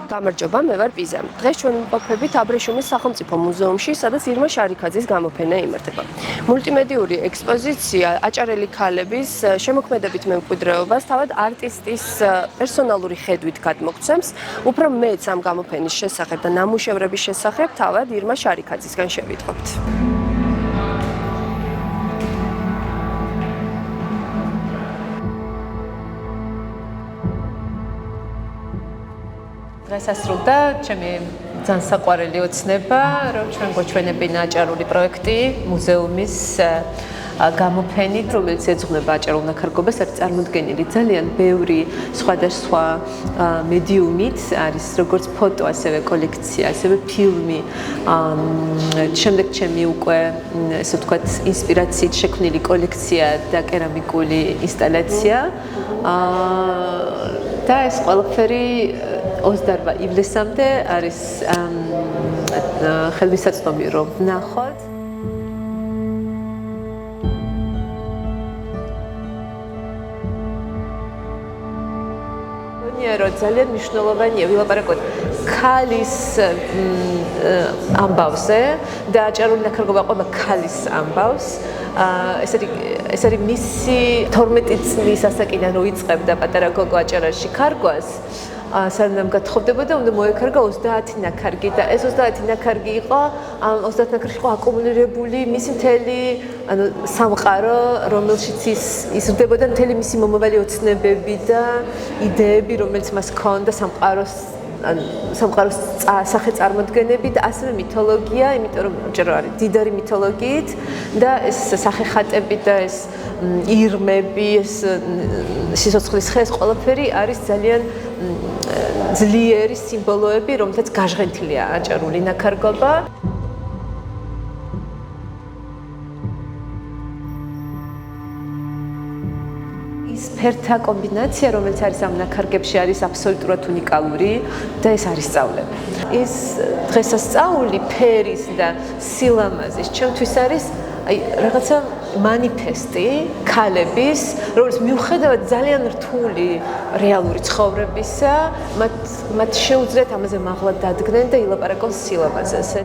გამარჯობა, მე ვარ პიზა. დღეს ჩვენ ვიმყოფებით აბრეშუმის სახელმწიფო მუზეუმში, სადაც ირმა შარიქაძის გამოფენა იმართება. მულტიმედიური ექსპოზიცია აჭარელი ქალების შემოქმედებით მემკვიდრეობას თავად არტისტის პერსონალური ხედვით გადმოგცემს. უფრო მეც ამ გამოფენის შესახებ და ნამუშევრების შესახებ თავად ირმა შარიქაძისგან შევიტყობთ. დღეს ასრულდა ჩემი ძალიან საყვარელი ოცნება, რომ ჩვენ გვაჩვენებინა აჭარული პროექტი მუზეუმის გამოფენით, რომელიც ეძღვნება აჭარულ ნაქარგობას, არის წარმოდგენილი ძალიან ბევრი სხვადასხვა მედიუმით, არის როგორც ფოტო, ასევე კოლექცია, ასევე ფილმი. შემდეგ ჩემი უკვე ესე ვთქვათ, ინსპირაციით შექმნილი კოლექცია და კერამიკული ინსტალაცია. და ეს ყველაფერი 28 ივლისამდე არის ხელმისაწვდომი რომ ვნახოთ. რომ ძალიან მნიშვნელოვანია ვილაპარაკოთ ქალის ამბავზე და აჭარული ნაქარგობა ყובה ქალის ამბავს. ეს არის მისი 12 წლის ასაკიდან რო იწყებდა პატარა გოგო აჭარაში ქარგვას. სანამ გათხოვდებოდა, უნდა მოექარგა 30 ნაქარგი და ეს 30 ნაქარგი იყო, 30 ნაქარგი იყო აკუმულირებული მისი მთელი, სამყარო, რომელშიც ის იზრდებოდა მთელი მისი მომავალი ოცნებები და იდეები, რომელიც მას ჰქონდა სამყაროს სახე წარმოდგენები და ასევე მითოლოგია, იმიტომ რომ ჯერ არის დიდარი მითოლოგიით და ეს სახეხატები და ეს ირმები, ეს სიცოცხლის ხე, ეს ყველაფერი არის ძალიან ძლიერი სიმბოლოები, რომელთაც გაჟღენთილია აჭარული ნაქარგობა. ფერთა კომბინაცია, რომელიც არის ამ ნაქარგებში, არის აბსოლუტურად უნიკალური და ეს არის სწავლება. ეს დღესასწაული ფერის და სილამაზის ჩემთვის არის რაღაცა მანიფესტი ქალების, რომელიც მიუხედავად ძალიან რთული რეალური ცხოვრებისა, მათ შეუძლიათ ამაზე მაღლა დადგნენ და ილაპარაკონ სილამაზაზე.